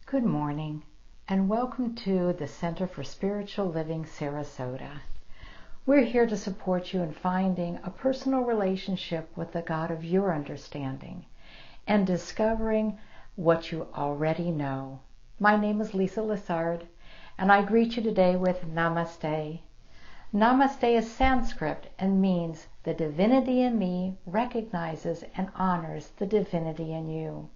Good morning, and welcome to the Center for Spiritual Living, Sarasota. We're here to support you in finding a personal relationship with the God of your understanding and discovering what you already know. My name is Lisa Lissard, and I greet you today with Namaste. Namaste is Sanskrit and means the divinity in me recognizes and honors the divinity in you.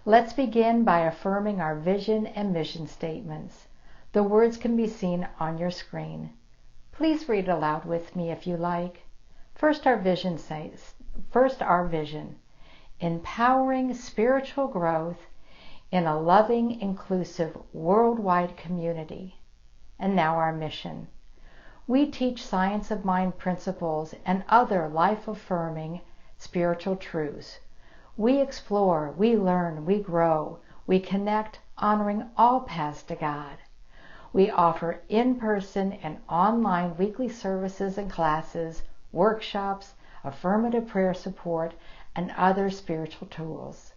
Let's begin by affirming our vision and mission statements. The words can be seen on your screen. Please read aloud with me if you like. First, our vision. Empowering spiritual growth in a loving, inclusive, worldwide community. And now our mission. We teach science of mind principles and other life-affirming spiritual truths. We explore, we learn, we grow, we connect, honoring all paths to God. We offer in-person and online weekly services and classes, workshops, affirmative prayer support, and other spiritual tools.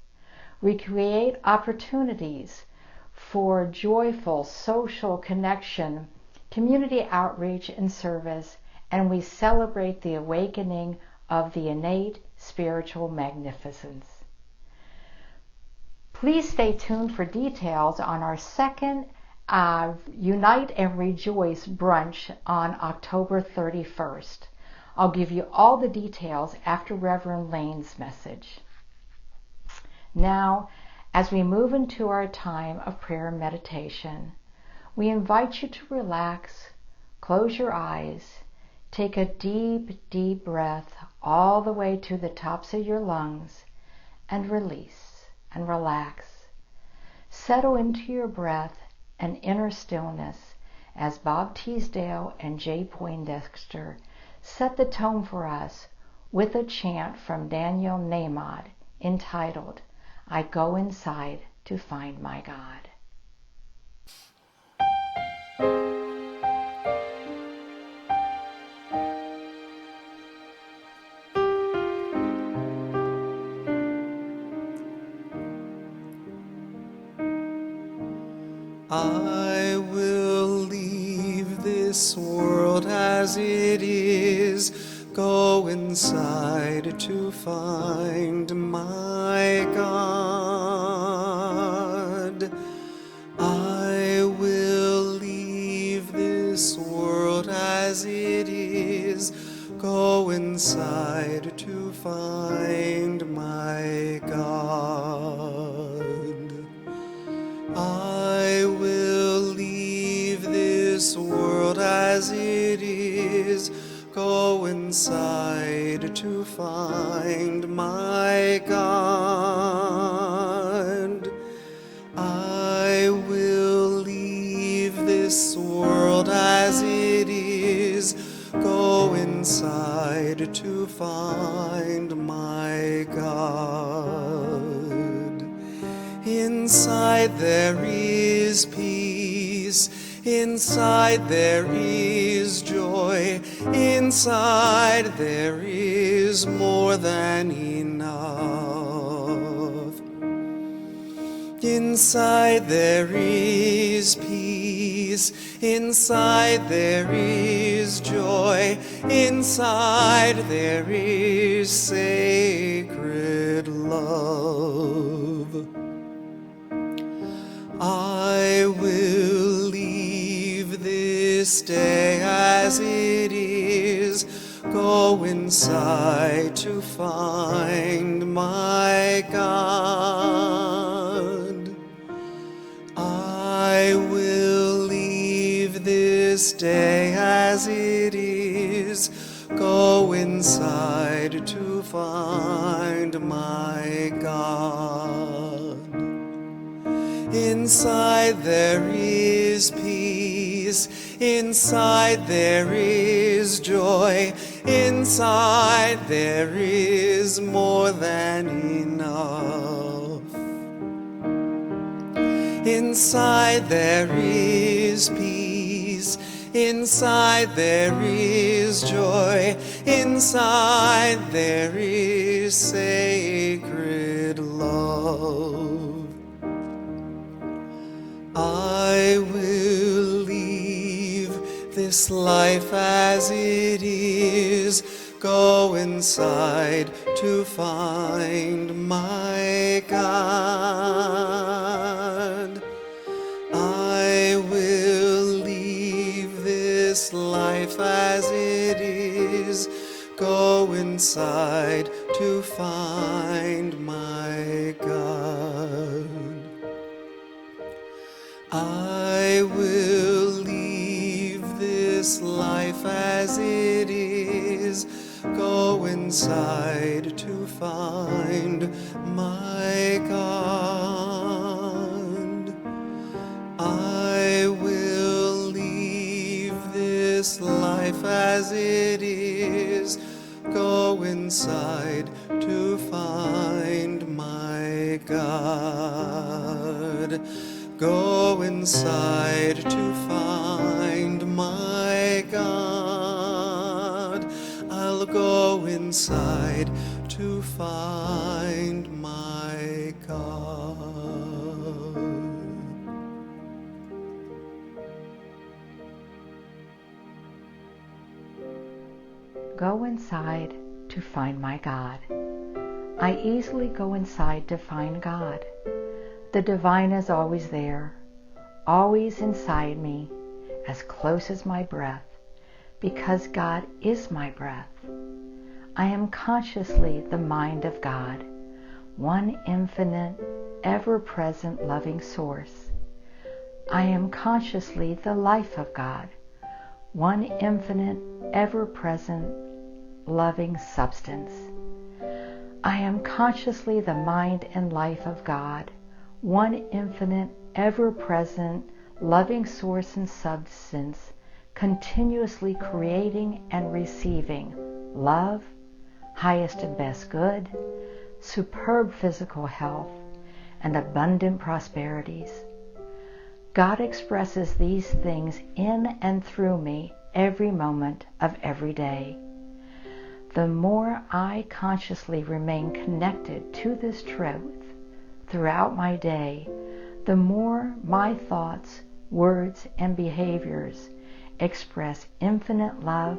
We create opportunities for joyful social connection, community outreach and service, and we celebrate the awakening of the innate spiritual magnificence. Please stay tuned for details on our second Unite and Rejoice brunch on October 31st. I'll give you all the details after Reverend Laine's message. Now, as we move into our time of prayer and meditation, we invite you to relax, close your eyes, take a deep, deep breath all the way to the tops of your lungs, and release and relax. Settle into your breath and inner stillness as Bob Teesdale and J. Poindexter set the tone for us with a chant from Daniel Nahmad entitled, I Go Inside to Find My God. I will leave this world as it is, go inside to find my God. I will leave this world as it is, go inside to find my God. I will leave this world as it is, go inside to find my God. I will leave this world as it is, go inside to find my God. Inside there is peace, inside there is joy, inside there is more than enough. Inside there is peace, inside there is joy, inside there is sacred love. I will leave this day as it is, go inside to find my God. I will leave this day as it is, go inside to find my God. Inside there is peace, inside there is joy, inside there is more than enough. Inside there is peace, inside there is joy, inside there is sacred love. I will leave this life as it is, go inside to find my God. I will leave this life as it is, go inside to find my God. I will leave this life as it is, go inside to find my God. I will leave this life as it is, go inside to find my God. Go inside to find my God. I'll go inside to find my God. Go inside to find my God. I easily go inside to find God. The divine is always there, always inside me, as close as my breath, because God is my breath. I am consciously the mind of God, one infinite, ever-present loving source. I am consciously the life of God, one infinite, ever-present, loving substance. I am consciously the mind and life of God, one infinite, ever-present, loving source and substance, continuously creating and receiving love, highest and best good, superb physical health, and abundant prosperities. God expresses these things in and through me every moment of every day. The more I consciously remain connected to this truth throughout my day, the more my thoughts, words, and behaviors express infinite love,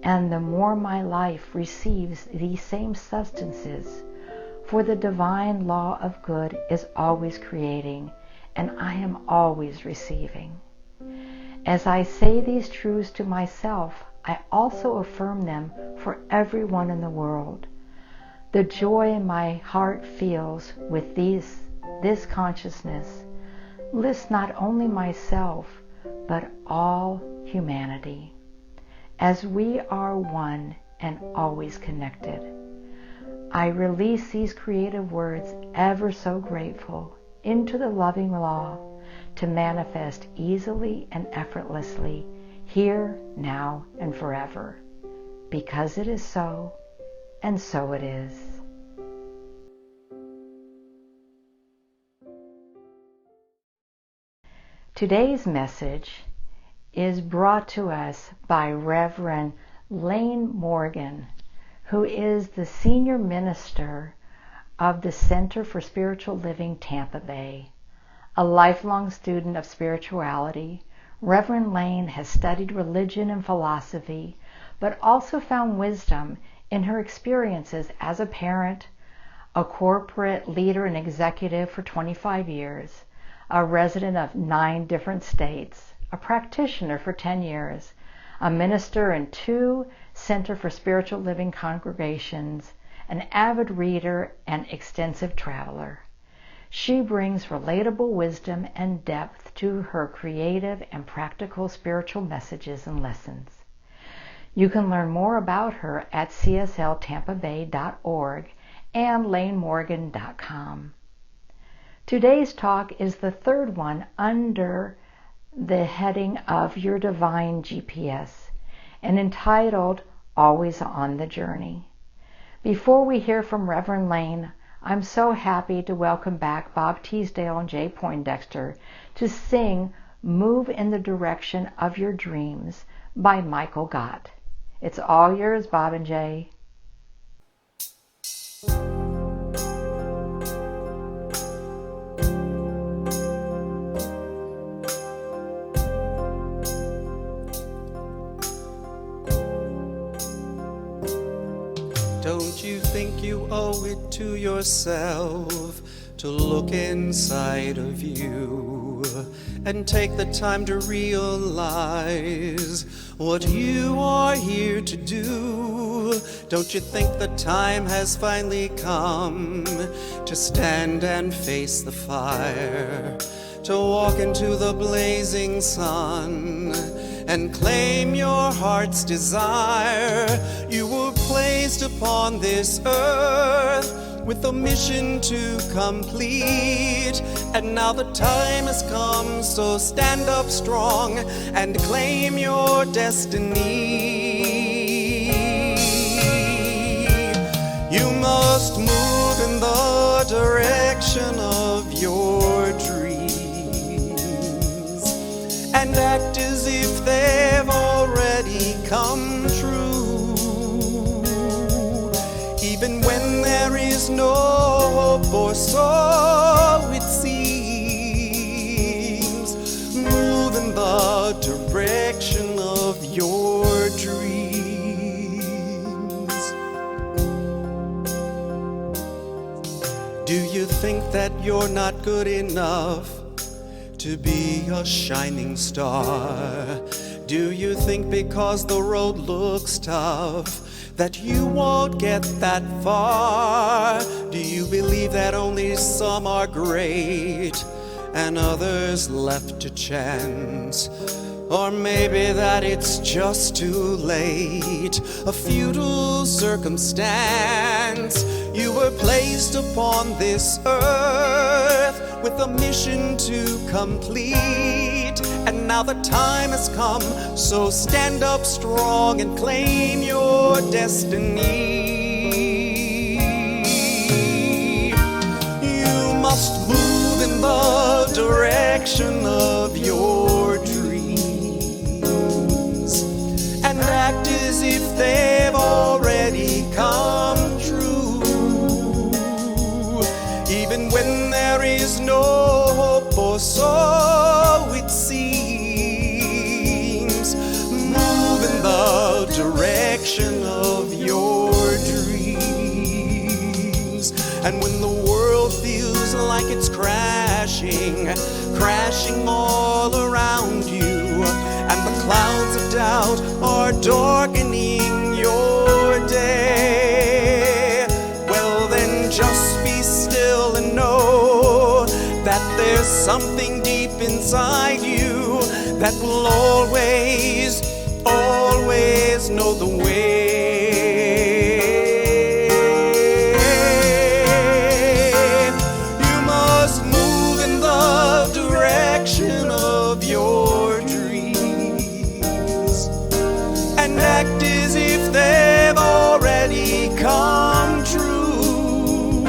and the more my life receives these same substances, for the divine law of good is always creating, and I am always receiving. As I say these truths to myself, I also affirm them for everyone in the world. The joy my heart feels with this consciousness lifts not only myself, but all humanity, as we are one and always connected. I release these creative words, ever so grateful, into the loving law to manifest easily and effortlessly here, now, and forever, because it is so, and so it is. Today's message is brought to us by Reverend Laine Morgan, who is the Senior Minister of the Center for Spiritual Living, Tampa Bay. A lifelong student of spirituality, Reverend Laine has studied religion and philosophy, but also found wisdom in her experiences as a parent, a corporate leader and executive for 25 years, a resident of 9 different states, a practitioner for 10 years, a minister in 2 Center for Spiritual Living congregations, an avid reader and extensive traveler. She brings relatable wisdom and depth to her creative and practical spiritual messages and lessons. You can learn more about her at csltampabay.org and lainemorgan.com. Today's talk is the third one under the heading of Your Divine GPS and entitled Always on the Journey. Before we hear from Reverend Laine, I'm so happy to welcome back Bob Teesdale and Jay Poindexter to sing Move in the Direction of Your Dreams by Michael Gott. It's all yours, Bob and Jay. you think you owe it to yourself to look inside of you and take the time to realize what you are here to do? Don't you think the time has finally come to stand and face the fire, to walk into the blazing sun and claim your heart's desire? You were placed upon this earth with a mission to complete, and now the time has come, so stand up strong and claim your destiny. You must move in the direction of your dreams and act as if they've already come true, even when there is no hope, or so it seems. Move in the direction of your dreams. Do you think that you're not good enough to be a shining star? Do you think because the road looks tough that you won't get that far? Do you believe that only some are great and others left to chance? Or maybe that it's just too late, a futile circumstance. You were placed upon this earth with a mission to complete, and now the time has come, so stand up strong and claim your destiny. You must move in the direction of your dreams and act as if they've already come true, even when there is no hope, or so it seems. Move in the direction of your dreams, and when the world feels like it's crashing all around you, and the clouds of doubt are darkening your day, well then just be still and know that there's something deep inside you that will always know the way. You must move in the direction of your dreams and act as if they've already come true,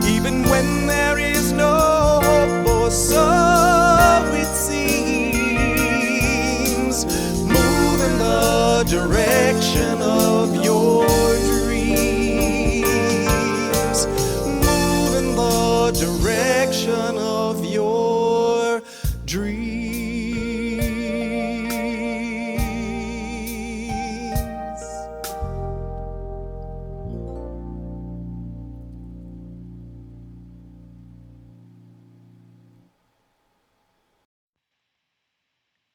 even when there is no hope, or so it seems. Move in the direction of your dreams. Move in the direction of your dreams.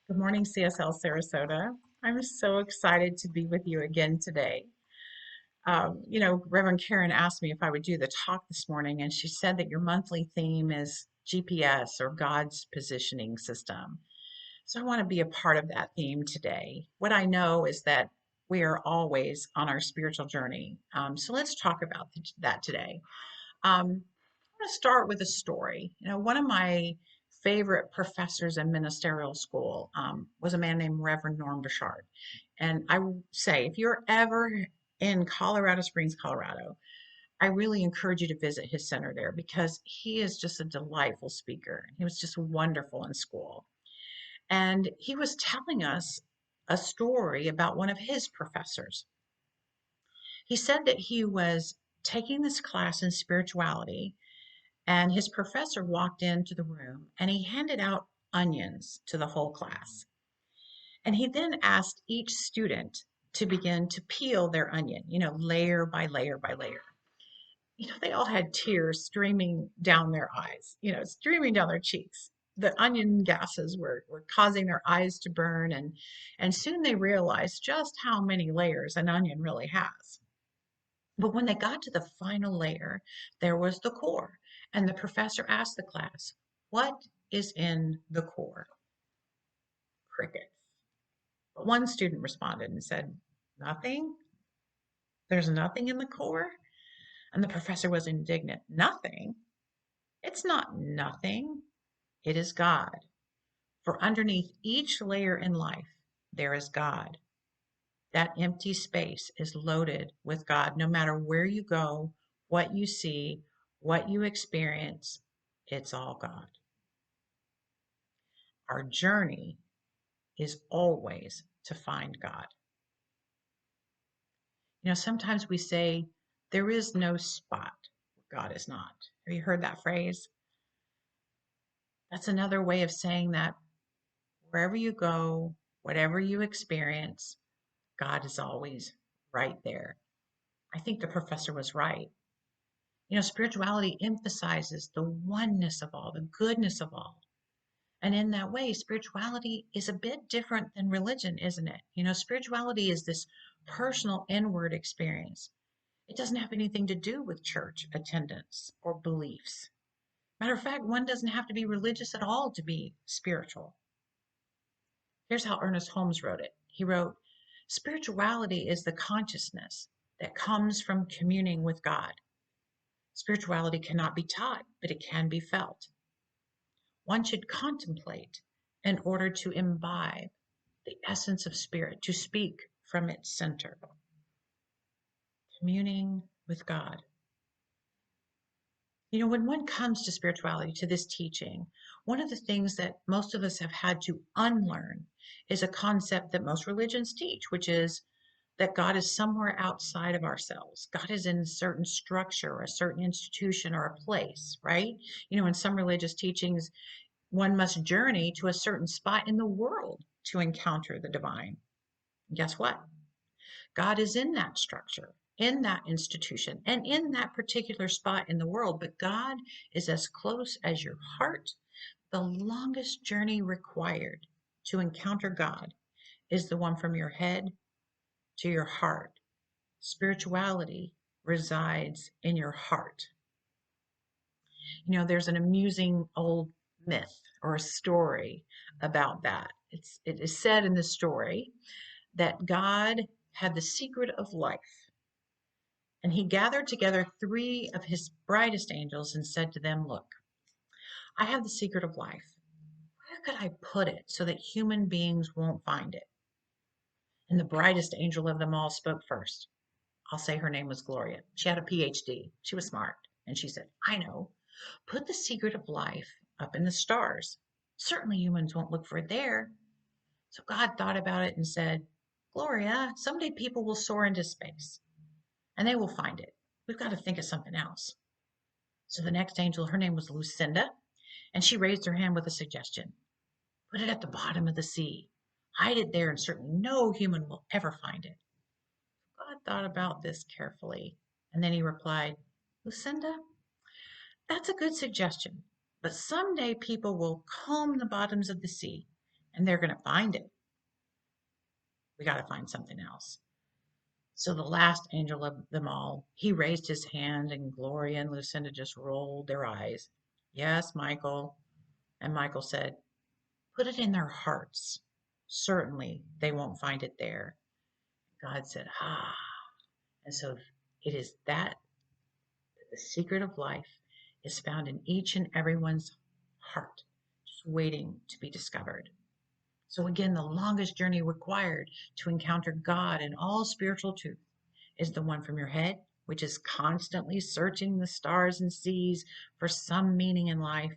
Good morning, CSL Sarasota. I'm so excited to be with you again today. Reverend Karen asked me if I would do the talk this morning, and she said that your monthly theme is GPS, or God's positioning system. So I want to be a part of that theme today. What I know is that we are always on our spiritual journey. So let's talk about that today. I'm going to start with a story. One of my favorite professors in ministerial school was a man named Reverend Norm Bouchard. And I will say, if you're ever in Colorado Springs, Colorado, I really encourage you to visit his center there, because he is just a delightful speaker. He was just wonderful in school. And he was telling us a story about one of his professors. He said that he was taking this class in spirituality, and his professor walked into the room and he handed out onions to the whole class. And he then asked each student to begin to peel their onion, layer by layer by layer. They all had tears streaming down their eyes, streaming down their cheeks. The onion gases were causing their eyes to burn, and soon they realized just how many layers an onion really has. But when they got to the final layer, there was the core, and the professor asked the class, "What is in the core?" Crickets. But one student responded and said, "Nothing? There's nothing in the core?" And the professor was indignant. "Nothing? It's not nothing. It is God. For underneath each layer in life, there is God. That empty space is loaded with God. No matter where you go, what you see, what you experience, it's all God. Our journey is always to find God. Sometimes we say, there is no spot where God is not. Have you heard that phrase? That's another way of saying that wherever you go, whatever you experience, God is always right there. I think the professor was right. Spirituality emphasizes the oneness of all, the goodness of all. And in that way, spirituality is a bit different than religion, isn't it? Spirituality is this personal inward experience. It doesn't have anything to do with church attendance or beliefs. Matter of fact, one doesn't have to be religious at all to be spiritual. Here's how Ernest Holmes wrote it. He wrote, "Spirituality is the consciousness that comes from communing with God. Spirituality cannot be taught, but it can be felt. One should contemplate in order to imbibe the essence of spirit, to speak from its center." Communing with God. When one comes to spirituality, to this teaching, one of the things that most of us have had to unlearn is a concept that most religions teach, which is that God is somewhere outside of ourselves. God is in a certain structure or a certain institution or a place, right? In some religious teachings, one must journey to a certain spot in the world to encounter the divine. Guess what? God is in that structure, in that institution, and in that particular spot in the world, but God is as close as your heart. The longest journey required to encounter God is the one from your head to your heart. Spirituality resides in your heart. There's an amusing old myth or a story about that. It is said in the story that God had the secret of life, and he gathered together 3 of his brightest angels and said to them, "Look, I have the secret of life. Where could I put it so that human beings won't find it?" And the brightest angel of them all spoke first. I'll say her name was Gloria. She had a PhD. She was smart. And she said, "I know. Put the secret of life up in the stars. Certainly humans won't look for it there." So God thought about it and said, "Gloria, someday people will soar into space and they will find it. We've got to think of something else." So the next angel, her name was Lucinda, and she raised her hand with a suggestion. "Put it at the bottom of the sea. Hide it there, and certainly no human will ever find it." God thought about this carefully, and then he replied, "Lucinda, that's a good suggestion, but someday people will comb the bottoms of the sea, and they're going to find it. We got to find something else." So the last angel of them all, he raised his hand, and Gloria and Lucinda just rolled their eyes. "Yes, Michael." And Michael said, "Put it in their hearts. Certainly they won't find it there." God said, "Ah." And so it is that the secret of life is found in each and everyone's heart, just waiting to be discovered. So again, the longest journey required to encounter God and all spiritual truth is the one from your head, which is constantly searching the stars and seas for some meaning in life,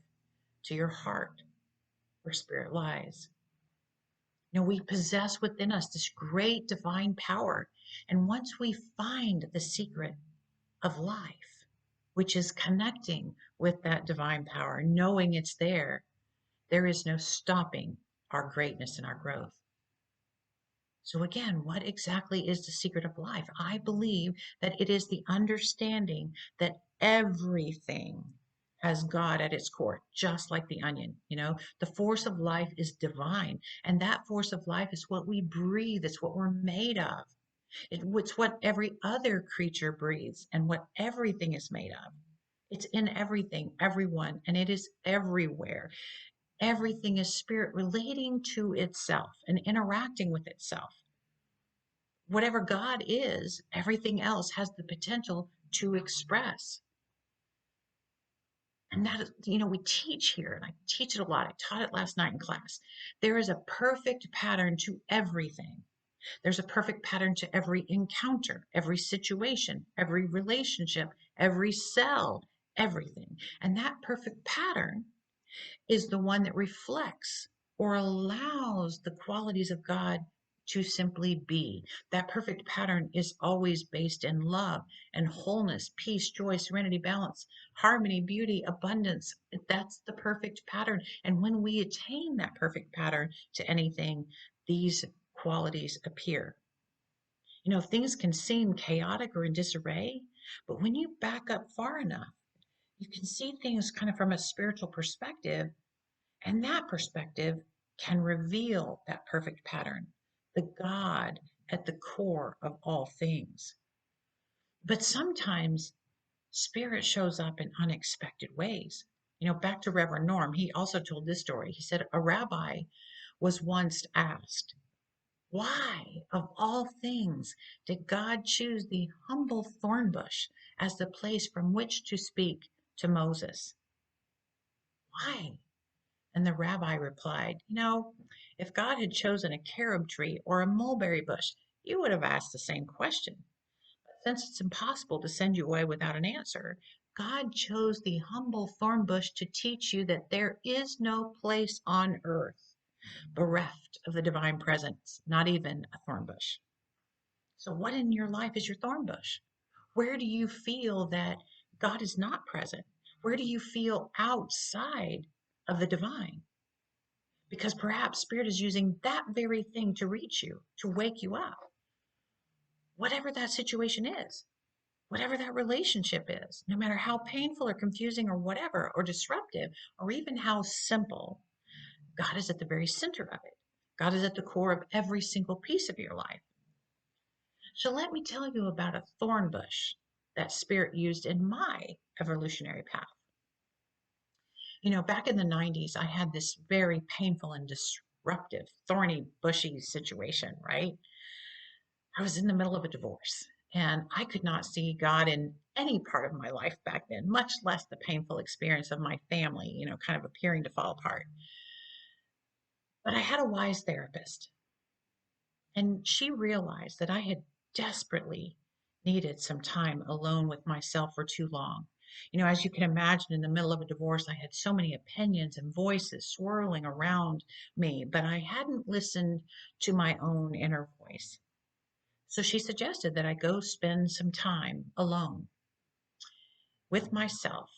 to your heart, where spirit lies. We possess within us this great divine power. And once we find the secret of life, which is connecting with that divine power, knowing it's there, there is no stopping our greatness and our growth. So, again, what exactly is the secret of life? I believe that it is the understanding that everything has God at its core, just like the onion. The force of life is divine, and that force of life is what we breathe, it's what we're made of. It's what every other creature breathes and what everything is made of. It's in everything, everyone, and it is everywhere. Everything is spirit relating to itself and interacting with itself. Whatever God is, everything else has the potential to express. And that is, we teach here, and I teach it a lot. I taught it last night in class. There is a perfect pattern to everything. There's a perfect pattern to every encounter, every situation, every relationship, every cell, everything. And that perfect pattern is the one that reflects or allows the qualities of God to simply be. That perfect pattern is always based in love and wholeness, peace, joy, serenity, balance, harmony, beauty, abundance. That's the perfect pattern. And when we attain that perfect pattern to anything, these qualities appear. Things can seem chaotic or in disarray, but when you back up far enough, you can see things kind of from a spiritual perspective, and that perspective can reveal that perfect pattern, the God at the core of all things. But sometimes spirit shows up in unexpected ways. Back to Reverend Norm, he also told this story. He said a rabbi was once asked, why, of all things, did God choose the humble thorn bush as the place from which to speak to Moses? Why? And the rabbi replied, if God had chosen a carob tree or a mulberry bush, you would have asked the same question. But since it's impossible to send you away without an answer, God chose the humble thorn bush to teach you that there is no place on earth bereft of the divine presence, not even a thorn bush. So, what in your life is your thorn bush? Where do you feel that God is not present? Where do you feel outside of the divine? Because perhaps Spirit is using that very thing to reach you, to wake you up. Whatever that situation is, whatever that relationship is, no matter how painful or confusing or whatever, or disruptive, or even how simple, God is at the very center of it. God is at the core of every single piece of your life. So let me tell you about a thorn bush that Spirit used in my evolutionary path. Back in the 90s, I had this very painful and disruptive, thorny, bushy situation, right? I was in the middle of a divorce and I could not see God in any part of my life back then, much less the painful experience of my family, kind of appearing to fall apart. But I had a wise therapist, and she realized that I had desperately needed some time alone with myself for too long. As you can imagine, in the middle of a divorce, I had so many opinions and voices swirling around me, but I hadn't listened to my own inner voice. So she suggested that I go spend some time alone with myself.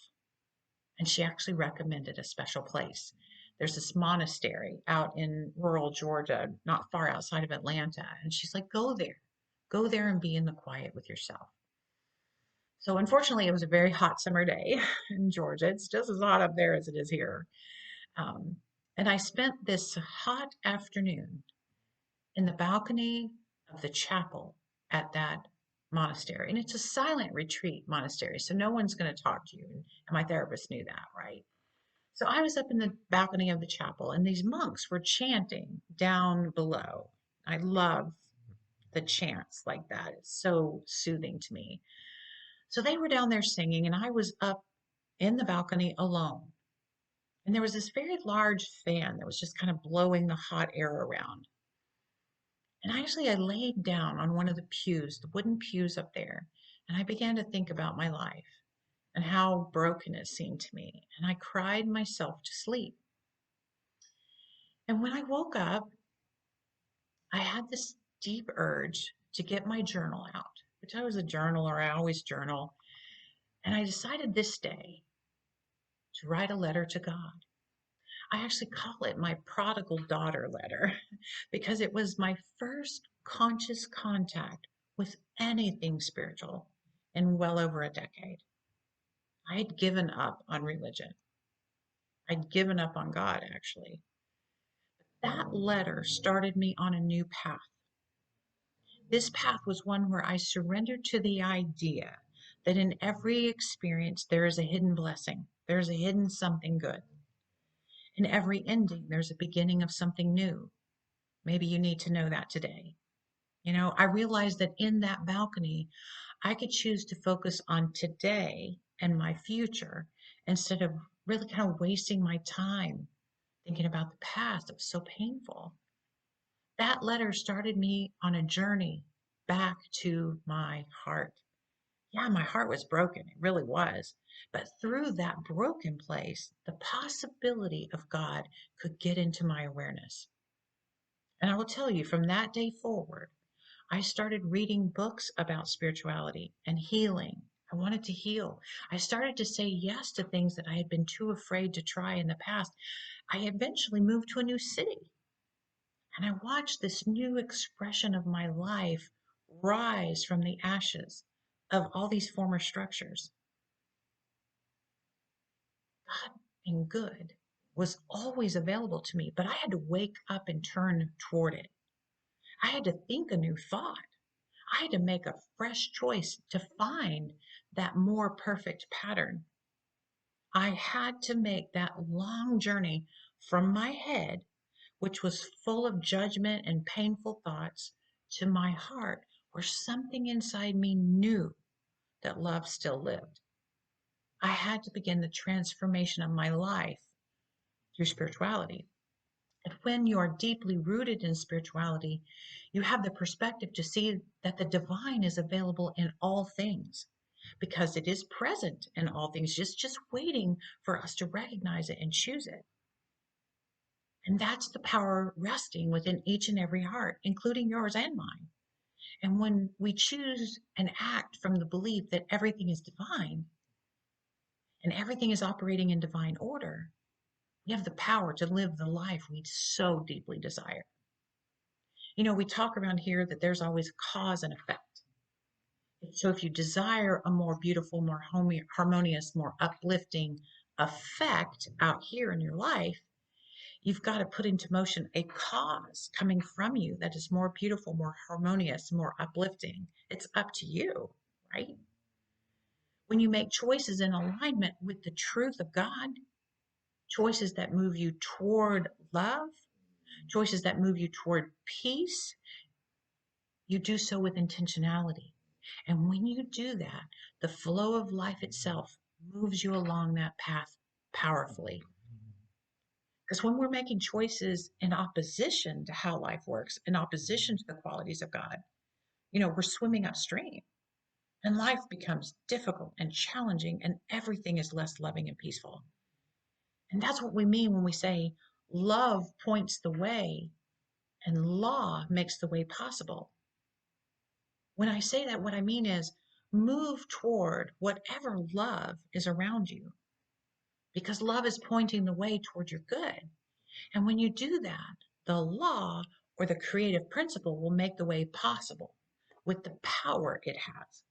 And she actually recommended a special place. There's this monastery out in rural Georgia, not far outside of Atlanta. And she's like, go there and be in the quiet with yourself. So unfortunately, it was a very hot summer day in Georgia. It's just as hot up there as it is here. Um, and I spent this hot afternoon in the balcony of the chapel at that monastery. And it's a silent retreat monastery, so no one's going to talk to you. And my therapist knew that, right? So I was up in the balcony of the chapel, and these monks were chanting down below. I love the chants like that. It's so soothing to me. So they were down there singing, and I was up in the balcony alone. And there was this very large fan that was just kind of blowing the hot air around. And actually, I laid down on one of the pews, the wooden pews up there, and I began to think about my life and how broken it seemed to me. And I cried myself to sleep. And when I woke up, I had this deep urge to get my journal out, which I was a journaler, I always journal. And I decided this day to write a letter to God. I actually call it my prodigal daughter letter because it was my first conscious contact with anything spiritual in well over a decade. I had given up on religion. I'd given up on God, actually. That letter started me on a new path. This path was one where I surrendered to the idea that in every experience there is a hidden blessing, there's a hidden something good. In every ending, there's a beginning of something new. Maybe you need to know that today. I realized that in that balcony, I could choose to focus on today and my future instead of really kind of wasting my time thinking about the past. It was so painful. That letter started me on a journey back to my heart. Yeah, my heart was broken. It really was. But through that broken place, the possibility of God could get into my awareness. And I will tell you, from that day forward, I started reading books about spirituality and healing. I wanted to heal. I started to say yes to things that I had been too afraid to try in the past. I eventually moved to a new city and I watched this new expression of my life rise from the ashes of all these former structures. God and good was always available to me, but I had to wake up and turn toward it. I had to think a new thought. I had to make a fresh choice to find that more perfect pattern. I had to make that long journey from my head, which was full of judgment and painful thoughts, to my heart, where something inside me knew that love still lived. I had to begin the transformation of my life through spirituality. And when you are deeply rooted in spirituality, you have the perspective to see that the divine is available in all things because it is present in all things, just waiting for us to recognize it and choose it. And that's the power resting within each and every heart, including yours and mine. And when we choose and act from the belief that everything is divine and everything is operating in divine order, we have the power to live the life we so deeply desire. We talk around here that there's always cause and effect. So if you desire a more beautiful, more harmonious, more uplifting effect out here in your life, you've got to put into motion a cause coming from you that is more beautiful, more harmonious, more uplifting. It's up to you, right? When you make choices in alignment with the truth of God, choices that move you toward love, choices that move you toward peace, you do so with intentionality. And when you do that, the flow of life itself moves you along that path powerfully. Because when we're making choices in opposition to how life works, in opposition to the qualities of God, we're swimming upstream and life becomes difficult and challenging and everything is less loving and peaceful. And that's what we mean when we say love points the way and law makes the way possible. When I say that, what I mean is move toward whatever love is around you because love is pointing the way toward your good. And when you do that, the law or the creative principle will make the way possible with the power it has.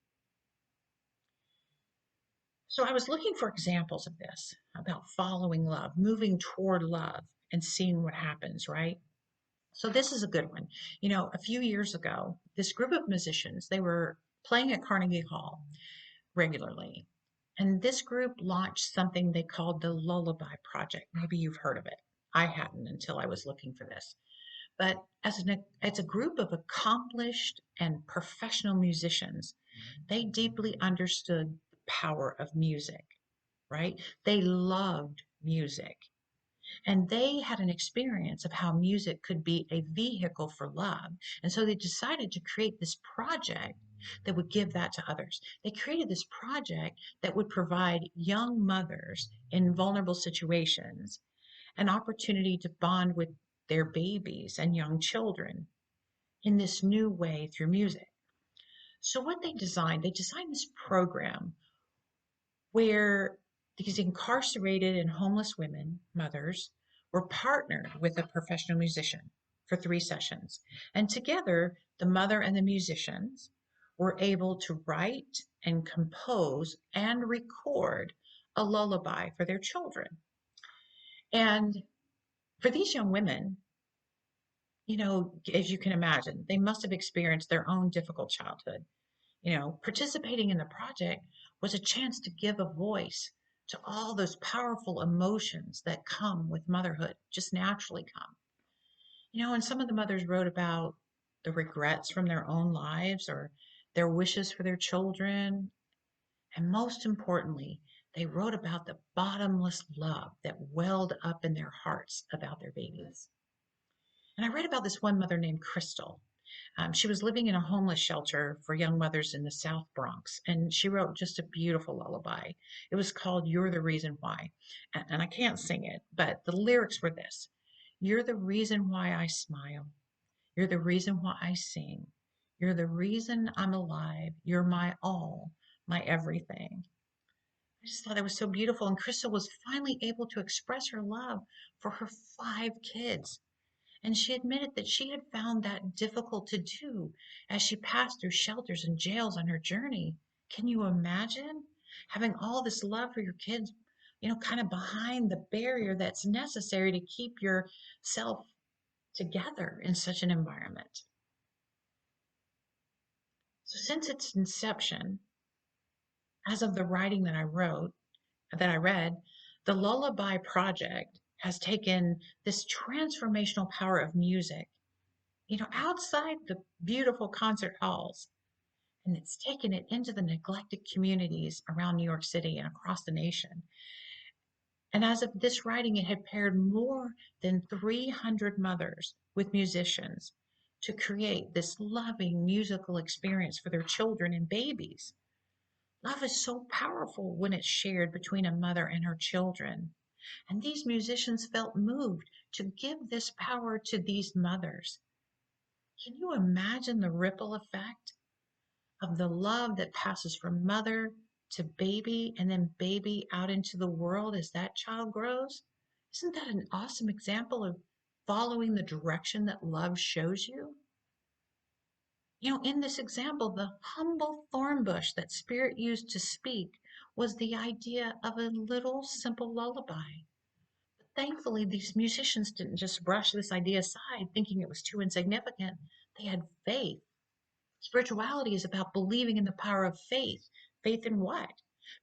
So I was looking for examples of this, about following love, moving toward love and seeing what happens, right? So this is a good one. A few years ago, this group of musicians, they were playing at Carnegie Hall regularly. And this group launched something they called the Lullaby Project. Maybe you've heard of it. I hadn't until I was looking for this. But as a group of accomplished and professional musicians, they deeply understood the power of music, right? They loved music. And they had an experience of how music could be a vehicle for love. And so they decided to create this project that would give that to others. They created this project that would provide young mothers in vulnerable situations an opportunity to bond with their babies and young children in this new way through music. So what they designed this program where these incarcerated and homeless women, mothers, were partnered with a professional musician for 3 sessions. And together, the mother and the musicians were able to write and compose and record a lullaby for their children. And for these young women, as you can imagine, they must have experienced their own difficult childhood. Participating in the project was a chance to give a voice to all those powerful emotions that come with motherhood, just naturally come. And some of the mothers wrote about the regrets from their own lives or their wishes for their children. And most importantly, they wrote about the bottomless love that welled up in their hearts about their babies. And I read about this one mother named Crystal. She was living in a homeless shelter for young mothers in the South Bronx, and she wrote just a beautiful lullaby. It was called You're the Reason Why. And I can't sing it, but the lyrics were this: You're the reason why I smile. You're the reason why I sing. You're the reason I'm alive. You're my all, my everything. I just thought that was so beautiful. And Crystal was finally able to express her love for her 5 kids. And she admitted that she had found that difficult to do as she passed through shelters and jails on her journey. Can you imagine having all this love for your kids, kind of behind the barrier that's necessary to keep yourself together in such an environment? So, since its inception, as of the writing that I read, the Lullaby Project has taken this transformational power of music outside the beautiful concert halls. And it's taken it into the neglected communities around New York City and across the nation. And as of this writing, it had paired more than 300 mothers with musicians to create this loving musical experience for their children and babies. Love is so powerful when it's shared between a mother and her children. And these musicians felt moved to give this power to these mothers. Can you imagine the ripple effect of the love that passes from mother to baby and then baby out into the world as that child grows? Isn't that an awesome example of following the direction that love shows you? In this example, the humble thorn bush that Spirit used to speak was the idea of a little simple lullaby. But thankfully, these musicians didn't just brush this idea aside, thinking it was too insignificant. They had faith. Spirituality is about believing in the power of faith. Faith in what?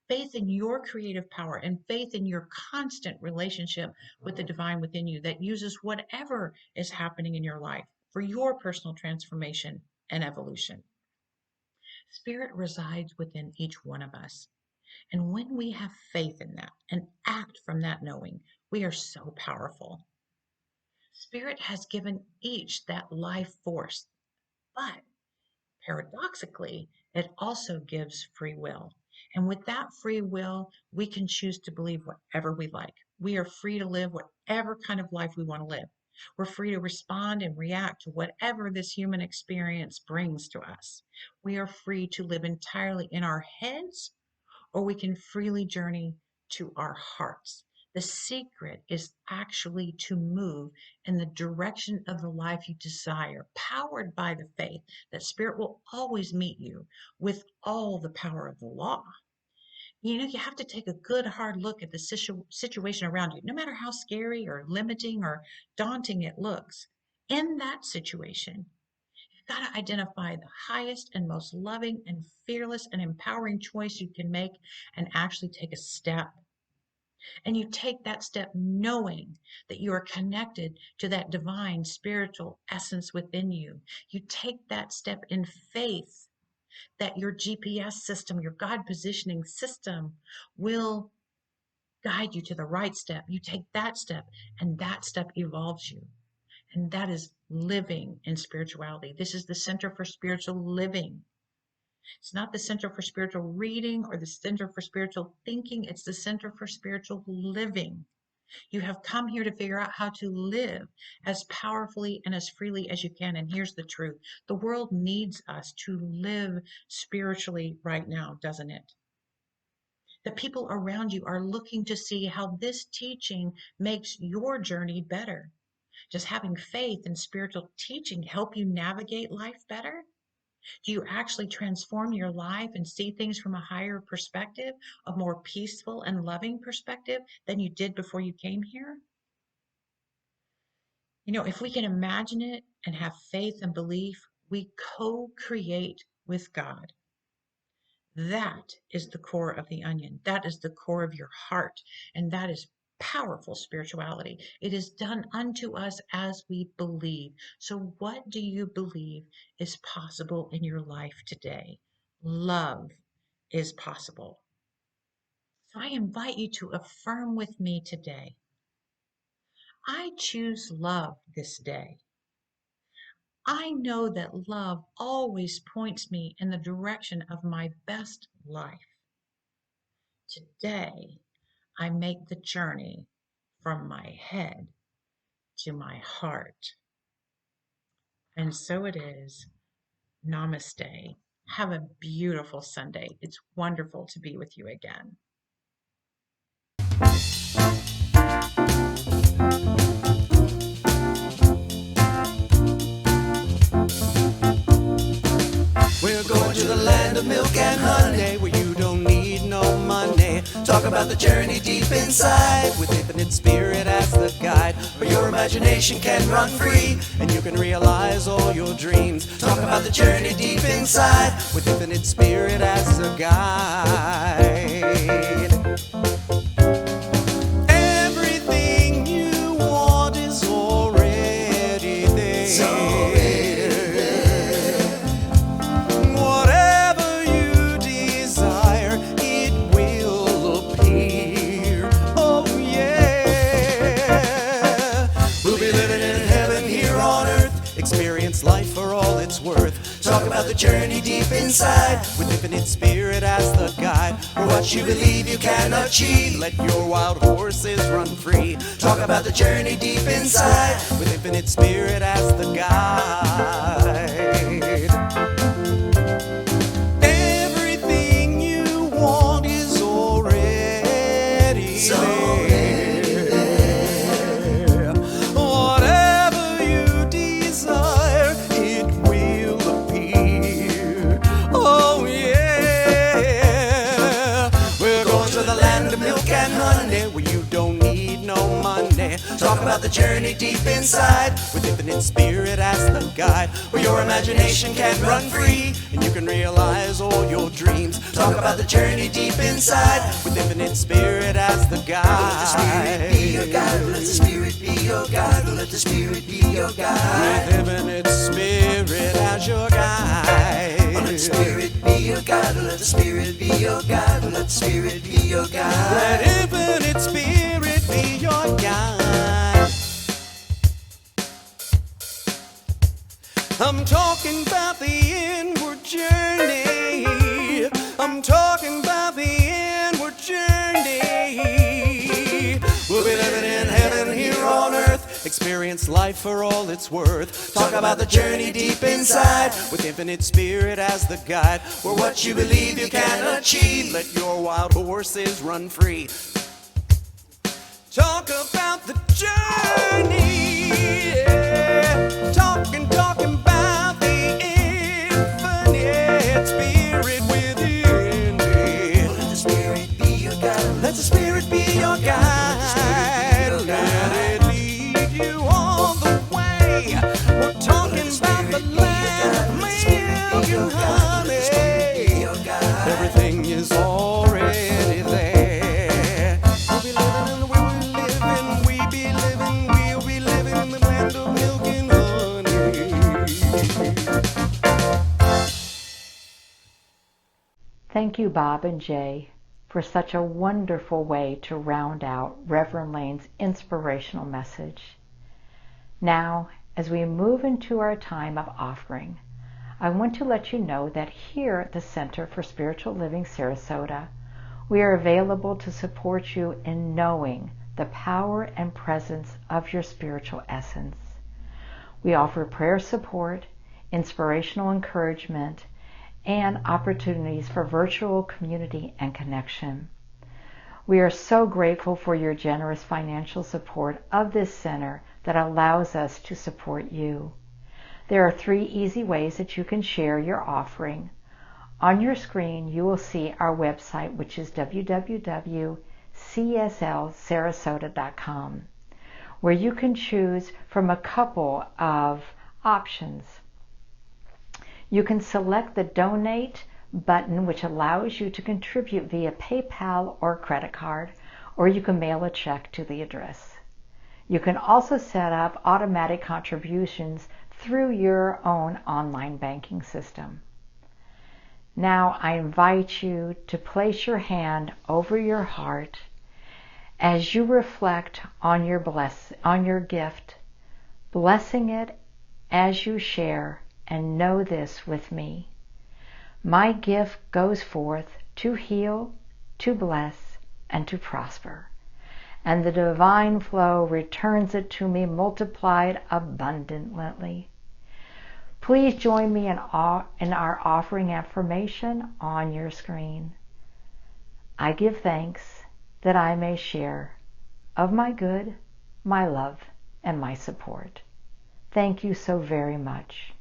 Faith in your creative power and faith in your constant relationship with the divine within you that uses whatever is happening in your life for your personal transformation and evolution. Spirit resides within each one of us. And when we have faith in that and act from that knowing, we are so powerful. Spirit has given each that life force, but paradoxically, it also gives free will. And with that free will, we can choose to believe whatever we like. We are free to live whatever kind of life we want to live. We're free to respond and react to whatever this human experience brings to us. We are free to live entirely in our heads, or we can freely journey to our hearts. The secret is actually to move in the direction of the life you desire, powered by the faith that Spirit will always meet you with all the power of the law. You have to take a good hard look at the situation around you, no matter how scary or limiting or daunting it looks. In that situation, you've got to identify the highest and most loving and fearless and empowering choice you can make and actually take a step. And you take that step knowing that you are connected to that divine spiritual essence within you. You take that step in faith that your GPS system, your God positioning system, will guide you to the right step. You take that step, and that step evolves you. And that is living in spirituality. This is the Center for Spiritual Living. It's not the Center for Spiritual Reading or the Center for Spiritual Thinking. It's the Center for Spiritual Living. You have come here to figure out how to live as powerfully and as freely as you can. And here's the truth. The world needs us to live spiritually right now, doesn't it? The people around you are looking to see how this teaching makes your journey better. Does having faith and spiritual teaching help you navigate life better? Do you actually transform your life and see things from a higher perspective, a more peaceful and loving perspective than you did before you came here? If we can imagine it and have faith and belief, we co-create with God. That is the core of the onion. That is the core of your heart. And that is powerful spirituality. It is done unto us as we believe. So, what do you believe is possible in your life today? Love is possible. So, I invite you to affirm with me today, I choose love this day. I know that love always points me in the direction of my best life. Today, I make the journey from my head to my heart. And so it is. Namaste. Have a beautiful Sunday. It's wonderful to be with you again. We're going to the land of milk and honey, where you don't need no money. Talk about the journey deep inside, with infinite spirit as the guide, where your imagination can run free, and you can realize all your dreams. Talk about the journey deep inside, with infinite spirit as the guide. Everything you want is already there. It's already there. Whatever you desire, it will appear. Oh yeah. We'll be living in heaven here on earth. Experience life for all it's worth. Talk about the journey deep inside, with infinite spirit as the guide. For what you believe you can achieve, let your wild horses run free. Talk about the journey deep inside, with infinite spirit as the guide. Everything you want is already there. Whatever you desire, it will appear. Oh yeah. We're going to the land of milk and honey, where you don't need no money. Talk about the journey deep inside, with infinite spirit as the guide, where your imagination can run free, and you can realize all your dreams. Talk about the journey deep inside, with infinite spirit as the guide. Let the spirit be your guide. Let the spirit be your guide. With infinite spirit as your guide. Let the spirit be your guide. Let the spirit be your guide. Let the spirit be your guide. Let infinite spirit be your guide. I'm talking about the inward journey. I'm talking about the inward journey. We'll be living in heaven here on earth. Experience life for all it's worth. Talk about the journey deep inside, with infinite spirit as the guide. Where what you believe you can achieve, let your wild horses run free. Talk about the journey. Yeah. Talking about the infinite spirit within me. Let the spirit be your guide. Let the spirit be your guide. Let it lead you all the way. We're talking about the land of milk and honey. Everything is already there. We'll be living in the way we'll be living in the land of milk and honey. Thank you, Bob and Jay, for such a wonderful way to round out Reverend Laine's inspirational message. Now, as we move into our time of offering, I want to let you know that here at the Center for Spiritual Living Sarasota, we are available to support you in knowing the power and presence of your spiritual essence. We offer prayer support, inspirational encouragement, and opportunities for virtual community and connection. We are so grateful for your generous financial support of this center that allows us to support you. There are 3 easy ways that you can share your offering. On your screen, you will see our website, which is www.cslsarasota.com, where you can choose from a couple of options. You can select the Donate button, which allows you to contribute via PayPal or credit card, or you can mail a check to the address. You can also set up automatic contributions through your own online banking system. Now I invite you to place your hand over your heart as you reflect on your gift, blessing it as you share, and know this with me. My gift goes forth to heal, to bless, and to prosper, and the divine flow returns it to me multiplied abundantly. Please join me in our offering affirmation on your screen. I give thanks that I may share of my good, my love, and my support. Thank you so very much.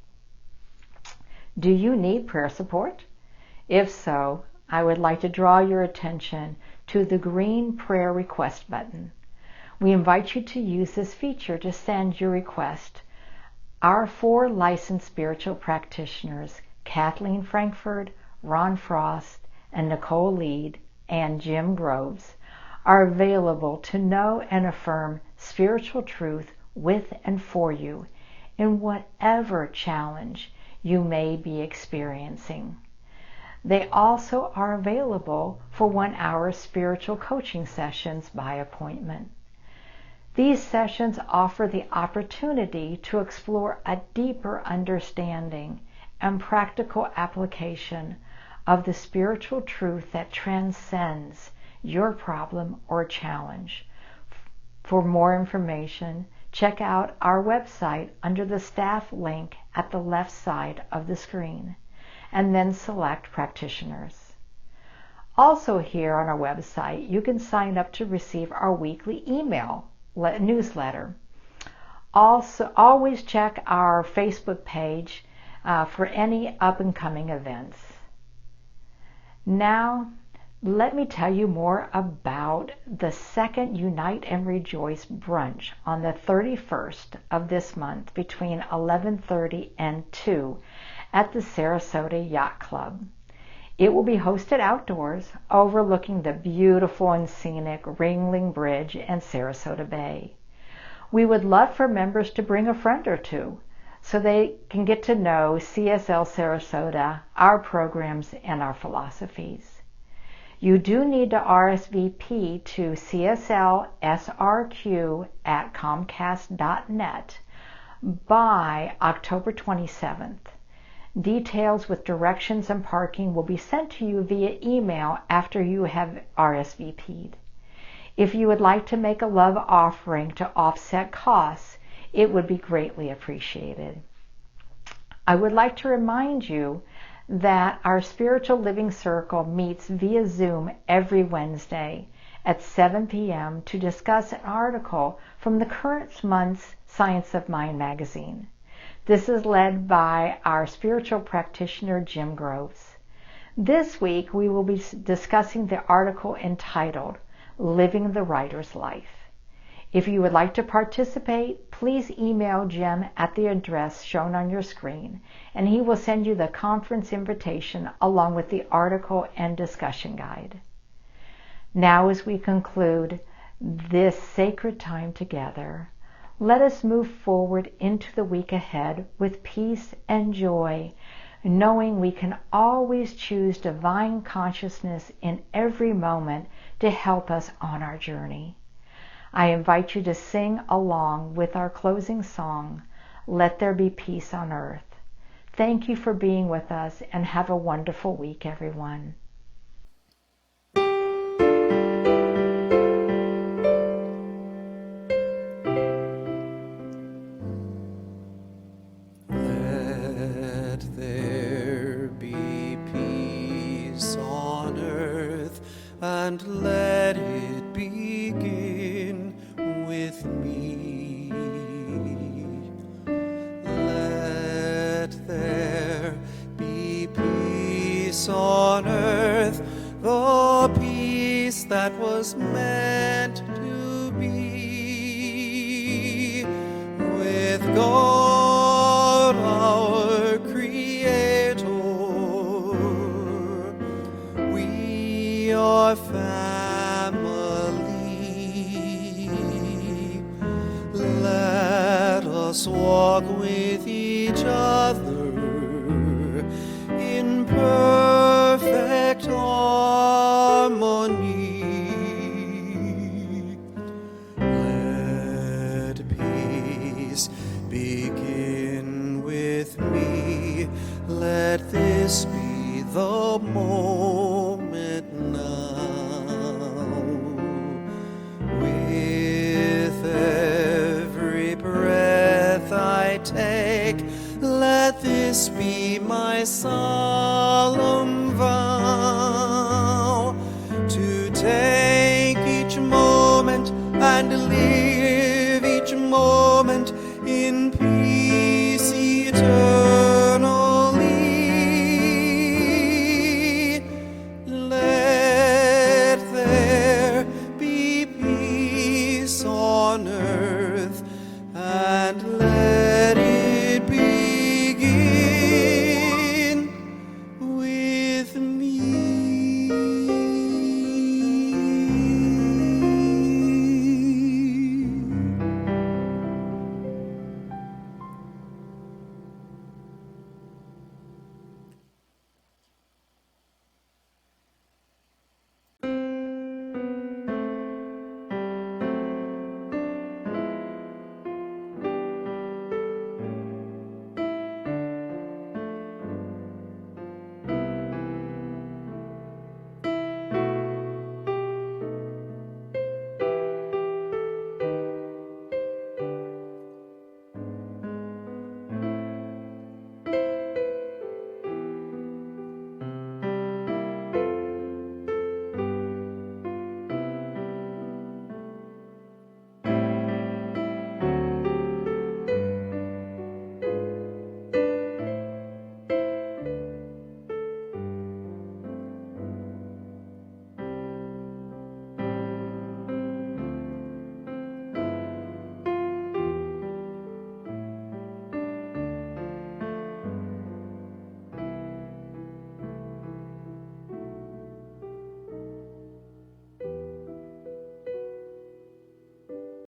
Do you need prayer support? If so, I would like to draw your attention to the green prayer request button. We invite you to use this feature to send your request. Our 4 licensed spiritual practitioners, Kathleen Frankfurt, Ron Frost, and Nicole Lead, and Jim Groves, are available to know and affirm spiritual truth with and for you in whatever challenge you may be experiencing. They also are available for 1-hour spiritual coaching sessions by appointment. These sessions offer the opportunity to explore a deeper understanding and practical application of the spiritual truth that transcends your problem or challenge. For more information, check out our website under the staff link at the left side of the screen, and then select practitioners. Also here on our website, you can sign up to receive our weekly email newsletter. Also, always check our Facebook page for any up-and-coming events. Now, let me tell you more about the second Unite and Rejoice brunch on the 31st of this month between 11:30 and 2 at the Sarasota Yacht Club. It will be hosted outdoors, overlooking the beautiful and scenic Ringling Bridge and Sarasota Bay. We would love for members to bring a friend or two so they can get to know CSL Sarasota, our programs, and our philosophies. You do need to RSVP to cslsrq@comcast.net by October 27th. Details with directions and parking will be sent to you via email after you have RSVP'd. If you would like to make a love offering to offset costs, it would be greatly appreciated. I would like to remind you that our Spiritual Living Circle meets via Zoom every Wednesday at 7 p.m. to discuss an article from the current month's Science of Mind magazine. This is led by our spiritual practitioner, Jim Groves. This week, we will be discussing the article entitled, Living the Writer's Life. If you would like to participate, please email Jim at the address shown on your screen, and he will send you the conference invitation along with the article and discussion guide. Now, as we conclude this sacred time together, let us move forward into the week ahead with peace and joy, knowing we can always choose divine consciousness in every moment to help us on our journey. I invite you to sing along with our closing song, Let There Be Peace on Earth. Thank you for being with us, and have a wonderful week, everyone. Let there be peace on earth, and let it peace on earth, the peace that was meant to be. With God our Creator, we are family. Let us walk with each other in perfect harmony. Let peace begin with me. Let this be the moment now. With every breath I take, let this be my solemn vow, to take each moment and live